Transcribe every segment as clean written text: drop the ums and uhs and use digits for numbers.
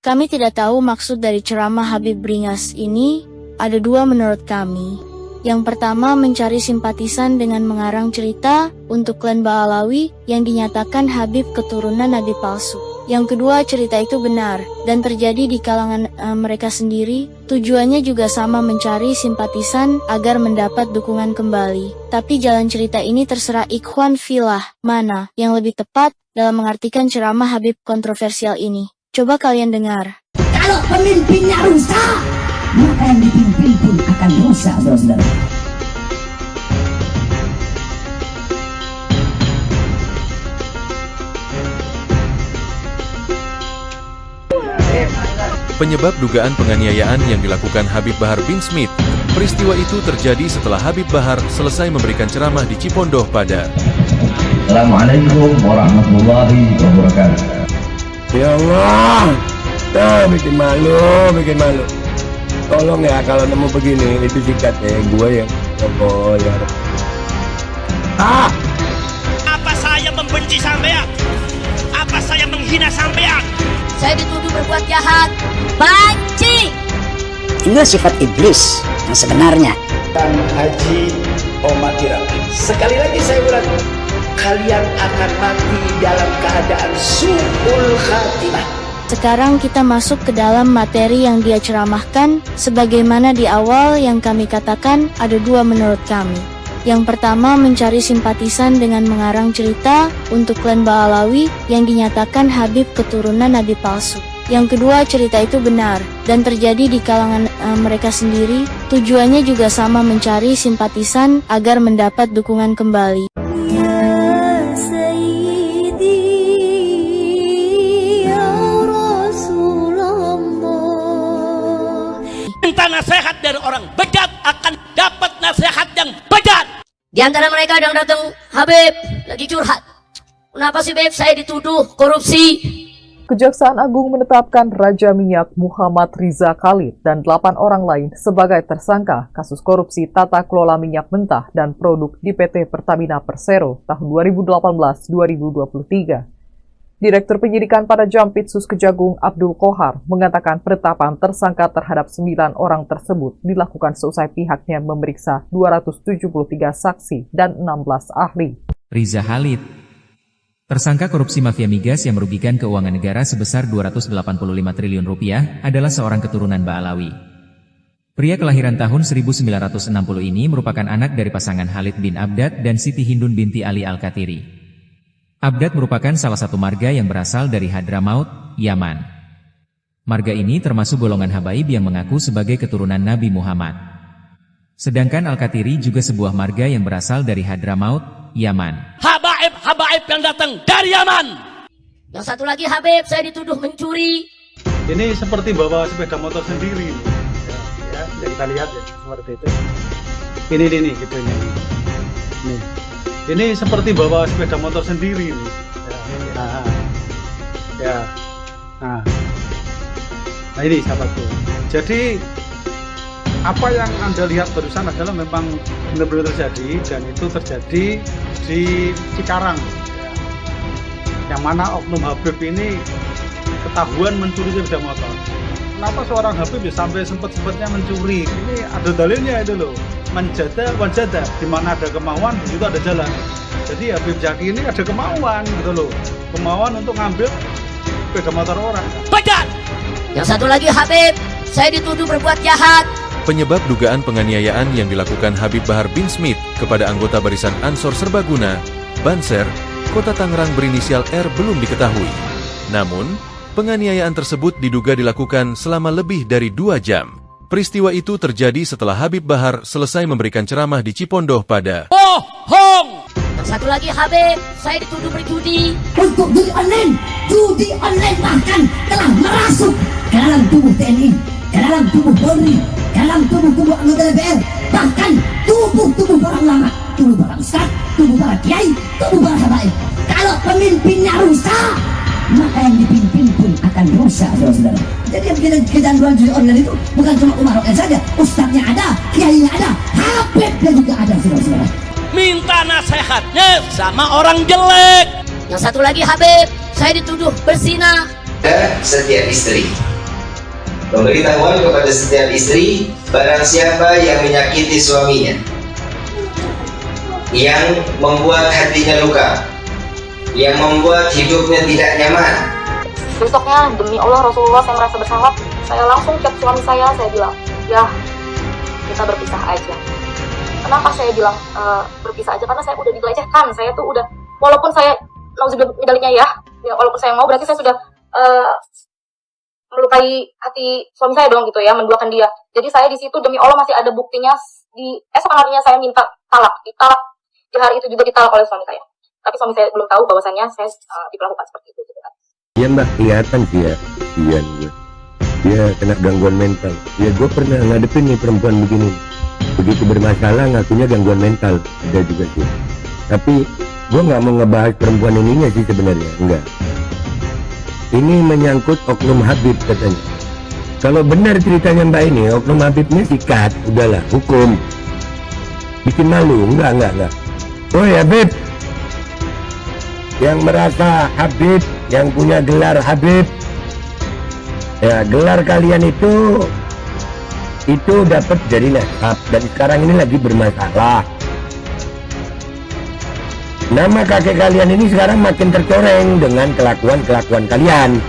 Kami tidak tahu maksud dari ceramah Habib Bringas ini, ada dua menurut kami. Yang pertama mencari simpatisan dengan mengarang cerita untuk klan Ba'alawi yang dinyatakan Habib keturunan Nabi palsu. Yang kedua cerita itu benar dan terjadi di kalangan mereka sendiri. Tujuannya juga sama, mencari simpatisan agar mendapat dukungan kembali. Tapi jalan cerita ini terserah ikhwan filah mana yang lebih tepat dalam mengartikan ceramah Habib kontroversial ini. Coba kalian dengar. Kalau pemimpinnya rusak, maka yang dipimpin pun akan rusak, saudara-saudara. Penyebab dugaan penganiayaan yang dilakukan Habib Bahar bin Smith. Peristiwa itu terjadi setelah Habib Bahar selesai memberikan ceramah di Cipondoh pada Assalamualaikum warahmatullahi wabarakatuh. Ya Allah, bikin malu. Tolong ya kalau nemu begini, itu sikat ya gue ya. Oh ya. Apa saya membenci sampean? Apa saya menghina sampean? Saya dituduh berbuat jahat, banci. Inilah sifat iblis yang sebenarnya. Dan Haji Omatira, sekali lagi saya ulang, kalian akan mati dalam keadaan su'ul khatimah. Sekarang kita masuk ke dalam materi yang dia ceramahkan. Sebagaimana di awal yang kami katakan, ada dua menurut kami. Yang pertama mencari simpatisan dengan mengarang cerita untuk klan Ba'alawi yang dinyatakan Habib keturunan Nabi palsu. Yang kedua cerita itu benar dan terjadi di kalangan mereka sendiri. Tujuannya juga sama, mencari simpatisan agar mendapat dukungan kembali. Minta nasihat dari orang bejat akan dapat nasihat yang bejat. Di antara mereka ada yang datang, Habib lagi curhat. Kenapa sih Beb saya dituduh korupsi? Kejaksaan Agung menetapkan Raja Minyak Muhammad Riza Khalid dan 8 orang lain sebagai tersangka kasus korupsi tata kelola minyak mentah dan produk di PT Pertamina Persero tahun 2018-2023. Direktur Penyidikan pada Jampitsus Kejagung Abdul Kohar mengatakan penetapan tersangka terhadap 9 orang tersebut dilakukan seusai pihaknya memeriksa 273 saksi dan 16 ahli. Riza Khalid, tersangka korupsi mafia migas yang merugikan keuangan negara sebesar 285 triliun rupiah, adalah seorang keturunan Ba'alawi. Pria kelahiran tahun 1960 ini merupakan anak dari pasangan Khalid bin Abdad dan Siti Hindun binti Ali Al-Katiri. Abdad merupakan salah satu marga yang berasal dari Hadramaut, Yaman. Marga ini termasuk golongan habaib yang mengaku sebagai keturunan Nabi Muhammad. Sedangkan Al-Katiri juga sebuah marga yang berasal dari Hadramaut, Yaman. Habaib yang datang dari Yaman. Yang satu lagi Habib saya dituduh mencuri. Ini seperti bawa sepeda motor sendiri. Ya, kita lihat ya seperti itu. Ini gitu ini. Nih. Ini seperti bawa sepeda motor sendiri nih. Nah ini sahabatku. Jadi apa yang Anda lihat barusan adalah memang benar-benar terjadi, dan itu terjadi di Cikarang. Yang mana oknum Habib ini ketahuan mencuri sepeda motor. Kenapa seorang Habib ya sampai sempat-sempatnya mencuri? Ini ada dalilnya itu loh. Menjada wajada, di mana ada kemauan di situ ada jalan. Jadi Habib Zaki ini ada kemauan gitu loh, kemauan untuk ngambil sepeda motor orang. Bejat. Yang satu lagi Habib saya dituduh berbuat jahat. penyebab dugaan penganiayaan yang dilakukan Habib Bahar bin Smith kepada anggota Barisan Ansor Serbaguna, Banser, Kota Tangerang berinisial R belum diketahui. Namun, penganiayaan tersebut diduga dilakukan selama lebih dari 2 jam. Peristiwa itu terjadi setelah Habib Bahar selesai memberikan ceramah di Cipondoh pada bohong. Yang satu lagi Habib, saya dituduh berjudi. Untuk judi online bahkan telah merasuk ke dalam tubuh TNI, ke dalam tubuh Polri, ke dalam tubuh anggota DPR, bahkan tubuh para ulama, tubuh para ustaz, tubuh para kiai, tubuh para habaib. Kalau pemimpinnya rusak, maka yang dipimpin pun akan rusak, saudara-saudara. Jadi yang kecanduan judi online itu bukan cuma Umar Roken saja, ustadznya ada, kiainya ada, habibnya juga ada, saudara-saudara. Minta nasihatnya sama orang jelek. Yang satu lagi Habib, saya dituduh berzina. Setiap istri Pemberitahuan kepada setiap istri, barang siapa yang menyakiti suaminya, yang membuat hatinya luka, yang membuat hidupnya tidak nyaman. Besoknya, demi Allah Rasulullah, saya merasa bersalah. Saya langsung chat suami saya bilang, ya kita berpisah aja. Kenapa saya bilang berpisah aja? Karena saya udah dilecehkan. Saya tuh udah, walaupun saya nauzubillah ya, walaupun saya mau, berarti saya sudah melukai hati suami saya dong gitu ya, menduakan dia. Jadi saya di situ demi Allah masih ada buktinya. Di esok harinya saya minta talak, ditalak. Di hari itu juga ditalak oleh suami saya. Tapi suami saya belum tahu bahwasannya saya diperlakukan seperti itu. Gitu kan. Ya mbak, kelihatan sih ya, kasihan gue. Dia kena gangguan mental. Ya gue pernah ngadepin nih perempuan begini. Begitu bermasalah ngakunya gangguan mental. Ada juga sih. Tapi gue nggak mau ngebahas perempuan ininya sih sebenarnya, enggak. Ini menyangkut oknum Habib katanya. Kalau benar ceritanya mbak ini, oknum Habibnya sikat, udahlah, hukum. Bikin malu, enggak. Oh ya Habib, yang merasa Habib, yang punya gelar Habib, ya gelar kalian itu dapat dari nasab dan sekarang ini lagi bermasalah. Nama kakek kalian ini sekarang makin tercoreng dengan kelakuan kalian.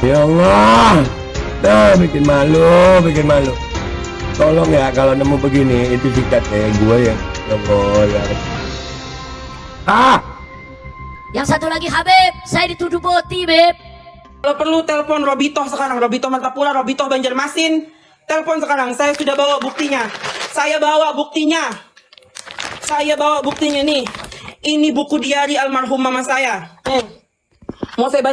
Ya Allah, bikin malu. Tolong ya kalau nemu begini itu sikat ya gue ya. Ya Allah ya. Yang satu lagi Habib, saya dituduh boti, Beb. Kalau perlu telepon Robito sekarang, Robito Martapura, Robito Banjarmasin. Telepon sekarang, saya sudah bawa buktinya. Saya bawa buktinya nih. Ini buku diari almarhum mama saya. Mau saya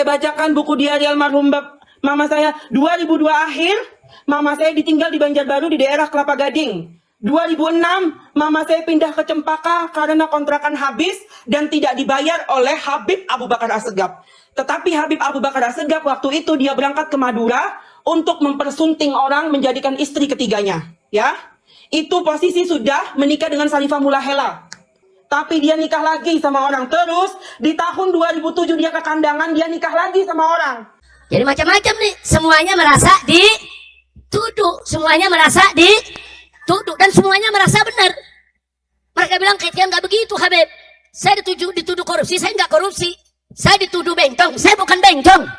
bacakan buku diari almarhum mama saya. 2002 akhir, mama saya ditinggal di Banjarbaru di daerah Kelapa Gading. 2006, mama saya pindah ke Cempaka karena kontrakan habis dan tidak dibayar oleh Habib Abu Bakar Assegaf. Tetapi Habib Abu Bakar Assegaf waktu itu dia berangkat ke Madura untuk mempersunting orang menjadikan istri ketiganya. Ya. Itu posisi sudah menikah dengan Sarifah Mulahela. Tapi dia nikah lagi sama orang. Terus di tahun 2007 dia ke kandangan, dia nikah lagi sama orang. Jadi macam-macam nih. Semuanya merasa dituduh. Dan semuanya merasa benar. Mereka bilang kayaknya nggak begitu Habib. Saya dituduh korupsi, saya nggak korupsi. Saya dituduh bengkong, saya bukan bengkong.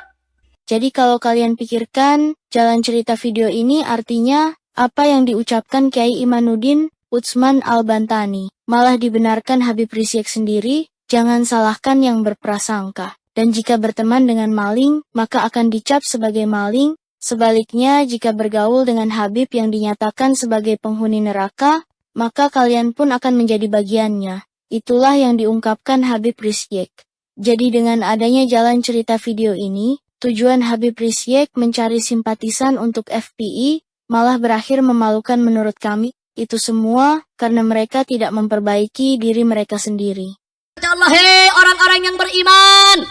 Jadi kalau kalian pikirkan, jalan cerita video ini artinya apa yang diucapkan Kiai Imanuddin Utsman Al-Bantani malah dibenarkan Habib Rizik sendiri, jangan salahkan yang berprasangka. Dan jika berteman dengan maling, maka akan dicap sebagai maling. Sebaliknya, jika bergaul dengan Habib yang dinyatakan sebagai penghuni neraka, maka kalian pun akan menjadi bagiannya. Itulah yang diungkapkan Habib Rizik. Jadi dengan adanya jalan cerita video ini, tujuan Habib Rizik mencari simpatisan untuk FPI, malah berakhir memalukan menurut kami. Itu semua karena mereka tidak memperbaiki diri mereka sendiri. Ya Allah, hei orang-orang yang beriman,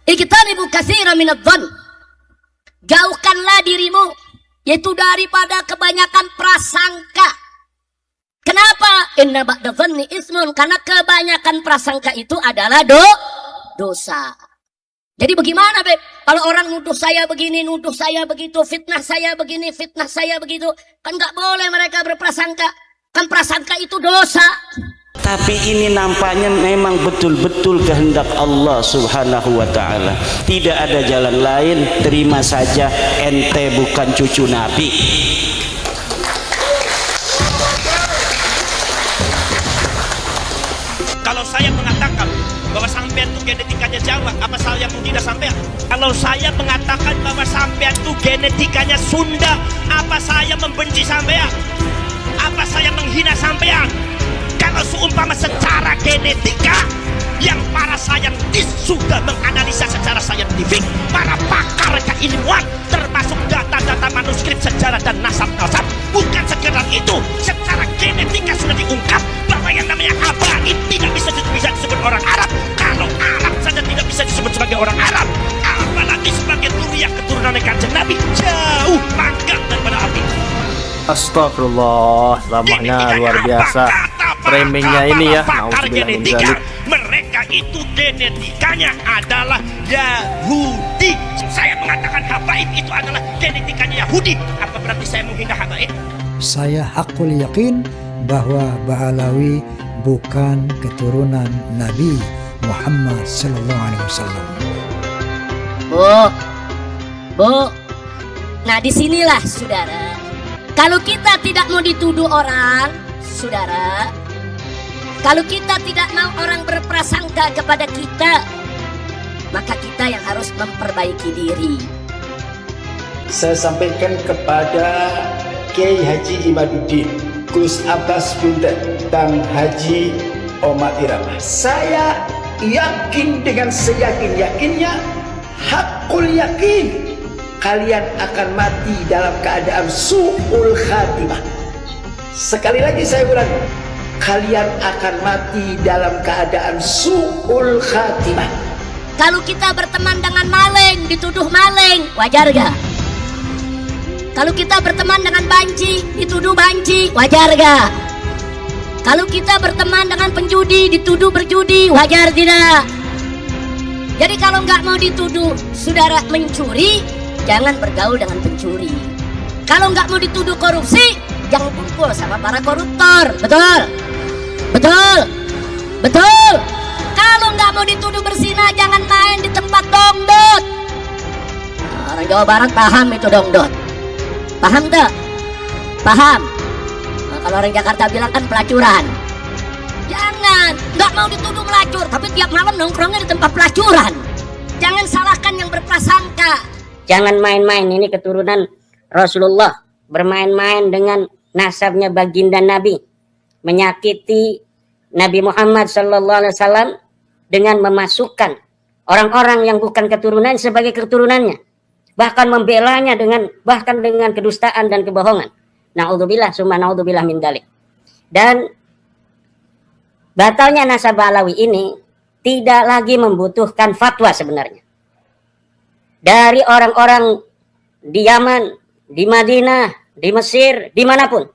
Ijtanibu katsiran minadh-dhann. Jauhkanlah dirimu, yaitu daripada kebanyakan prasangka. Kenapa? Inna ba'da dhanni ismun, karena kebanyakan prasangka itu adalah dosa. Jadi bagaimana, Beb? Kalau orang nuduh saya begini, nuduh saya begitu, fitnah saya begini, fitnah saya begitu, kan nggak boleh mereka berprasangka. Kan prasangka itu dosa. Tapi ini nampaknya memang betul-betul kehendak Allah Subhanahu wa ta'ala. Tidak ada jalan lain, terima saja, ente bukan cucu Nabi. Kalau saya mengatakan bahwa sampean itu genetikanya Jawa, apa saya pun tidak sampean? Kalau saya mengatakan bahwa sampean itu genetikanya Sunda, apa saya membenci sampean? Apa saya menghina sampean? Kalau seumpama secara genetika yang para saintis sudah menganalisa secara saintifik, para pakar keilmuan termasuk data-data manuskrip sejarah dan nasab-nasab, bukan sekedar itu, secara genetika sudah diungkap bahwa yang namanya Abraham tidak bisa disebut orang Arab. Kalau Arab saja tidak bisa disebut sebagai orang Arab, apalagi sebagai zuriyah keturunan Kanjeng Nabi, jauh pangkat daripada api. Astagfirullah, lamanya luar biasa. Framingnya ini ya, mereka itu genetikanya adalah Yahudi. habaib itu adalah genetikanya Yahudi. Apa berarti saya menghina habaib? Saya hakul yakin bahwa Ba'alawi bukan keturunan Nabi Muhammad sallallahu alaihi wasallam. Bu, nah disinilah saudara, kalau kita tidak mau dituduh orang, saudara, kalau kita tidak mau orang berprasangka kepada kita, maka kita yang harus memperbaiki diri. Saya sampaikan kepada Kiai Haji Imaduddin, Gus Abbas Buntet, dan Haji Omar Irama. Saya yakin dengan seyakin-yakinnya, hakul yakin, kalian akan mati dalam keadaan su'ul khatimah. Sekali lagi saya ulang, kalian akan mati dalam keadaan su'ul khatimah. Kalau kita berteman dengan maling, dituduh maling, wajar gak? Kalau kita berteman dengan banci, dituduh banci, wajar gak? Kalau kita berteman dengan penjudi, dituduh berjudi, wajar tidak? Jadi kalau nggak mau dituduh saudara mencuri, jangan bergaul dengan pencuri. Kalau nggak mau dituduh korupsi, jangan kumpul sama para koruptor. Betul? Betul? Betul? Kalau nggak mau dituduh berzina, jangan main di tempat dongdot. Orang Jawa Barat paham itu dongdot. Paham tak? Paham? Nah, kalau orang Jakarta bilang kan pelacuran. Jangan, nggak mau dituduh melacur, tapi tiap malam nongkrongnya di tempat pelacuran. Jangan salahkan yang berprasangka. Jangan main-main, ini keturunan Rasulullah. Bermain-main dengan nasabnya baginda Nabi. Menyakiti Nabi Muhammad SAW dengan memasukkan orang-orang yang bukan keturunan sebagai keturunannya. Bahkan membelanya dengan kedustaan dan kebohongan. Na'udzubillah, summa na'udzubillah min dzalik. Dan batalnya nasab Ba'alawi ini tidak lagi membutuhkan fatwa sebenarnya. Dari orang-orang di Yaman, di Madinah, di Mesir, dimanapun.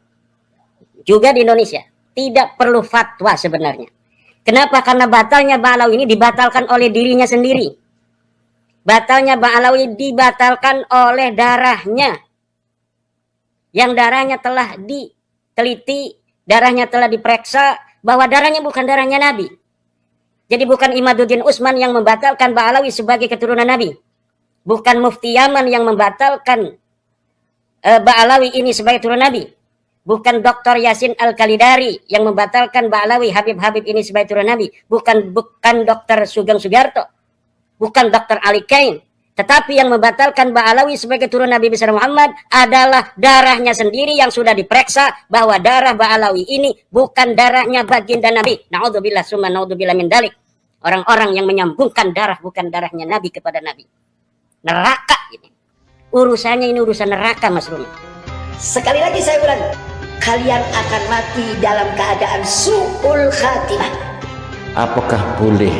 Juga di Indonesia. Tidak perlu fatwa sebenarnya. Kenapa? Karena batalnya Ba'alawi ini dibatalkan oleh dirinya sendiri. Batalnya Ba'alawi dibatalkan oleh darahnya. Yang darahnya telah diteliti, darahnya telah diperiksa, bahwa darahnya bukan darahnya Nabi. Jadi bukan Imaduddin Utsman yang membatalkan Ba'alawi sebagai keturunan Nabi. Bukan Mufti Yaman yang membatalkan Ba'alawi ini sebagai keturunan Nabi. Bukan Dr. Yasin Al-Kalidari yang membatalkan Ba'alawi Habib-Habib ini sebagai keturunan Nabi. Bukan Dr. Sugeng Sugiarto. Bukan Dr. Ali Kain. Tetapi yang membatalkan Ba'alawi sebagai keturunan Nabi besar Muhammad adalah darahnya sendiri yang sudah diperiksa bahwa darah Ba'alawi ini bukan darahnya baginda Nabi. Na'udzubillah summa na'udzubillah min dzalik. Orang-orang yang menyambungkan darah bukan darahnya Nabi kepada Nabi. Neraka ini. Urusannya ini urusan neraka, Mas Rumi. Sekali lagi saya ulang, kalian akan mati dalam keadaan su'ul khatimah. Apakah boleh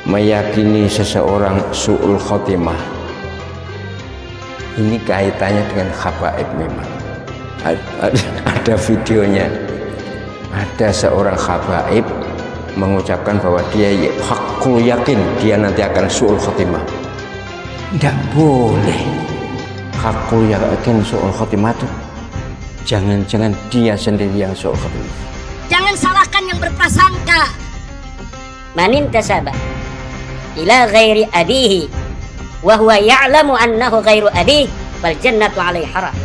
meyakini seseorang su'ul khotimah? Ini kaitannya dengan khabaib memang. Ada videonya. Ada seorang khabaib mengucapkan bahwa dia hakul yakin dia nanti akan su'ul khotimah. Tidak boleh. Hakul yakin su'ul khotimah itu jangan-jangan dia sendiri yang su'ul khotimah. Jangan salahkan yang berprasangka. Manin tasabah ila ghairi abihi wa huwa ya'lamu annahu ghairu abihi wal jannatu 'alaihi haram.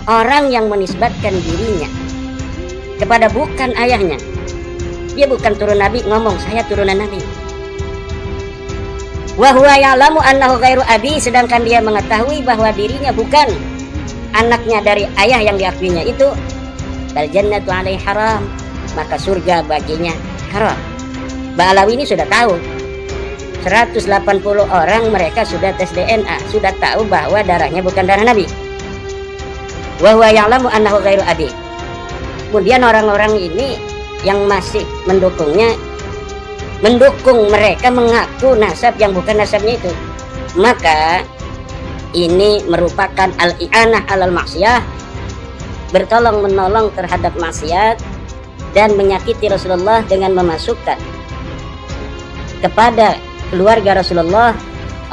Orang yang menisbatkan dirinya kepada bukan ayahnya, dia bukan turun Nabi, ngomong saya turunan Nabi. Wa huwa ya'lamu annahu ghairu abihi, sedangkan dia mengetahui bahwa dirinya bukan anaknya dari ayah yang diakuinya itu, wal jannatu 'alaihi haram, maka surga baginya haram. Ba'alawi ini sudah tahu. 180 orang mereka sudah tes DNA, sudah tahu bahwa darahnya bukan darah Nabi. Wa huwa ya'lamu annahu ghairu abi. Kemudian orang-orang ini yang masih mendukungnya, mendukung mereka mengaku nasab yang bukan nasabnya itu. Maka ini merupakan al-i'anah alal maksiyah, bertolong menolong terhadap maksiat dan menyakiti Rasulullah dengan memasukkan kepada keluarga Rasulullah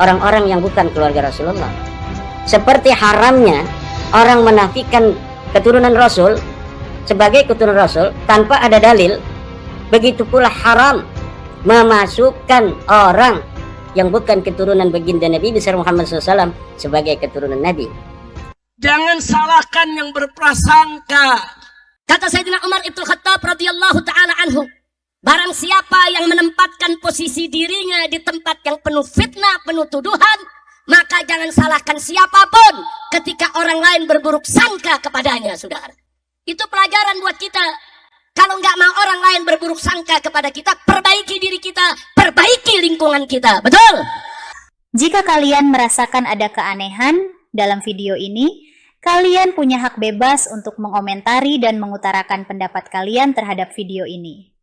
orang-orang yang bukan keluarga Rasulullah. Seperti haramnya orang menafikan keturunan Rasul sebagai keturunan Rasul tanpa ada dalil, begitu pula haram memasukkan orang yang bukan keturunan baginda Nabi besar Muhammad SAW sebagai keturunan Nabi. Jangan salahkan yang berprasangka. Kata Sayyidina Umar Ibn Khattab radhiyallahu taala anhu, barang siapa yang menempatkan posisi dirinya di tempat yang penuh fitnah, penuh tuduhan, maka jangan salahkan siapapun ketika orang lain berburuk sangka kepadanya, saudara. Itu pelajaran buat kita. Kalau nggak mau orang lain berburuk sangka kepada kita, perbaiki diri kita, perbaiki lingkungan kita. Betul? Jika kalian merasakan ada keanehan dalam video ini, kalian punya hak bebas untuk mengomentari dan mengutarakan pendapat kalian terhadap video ini.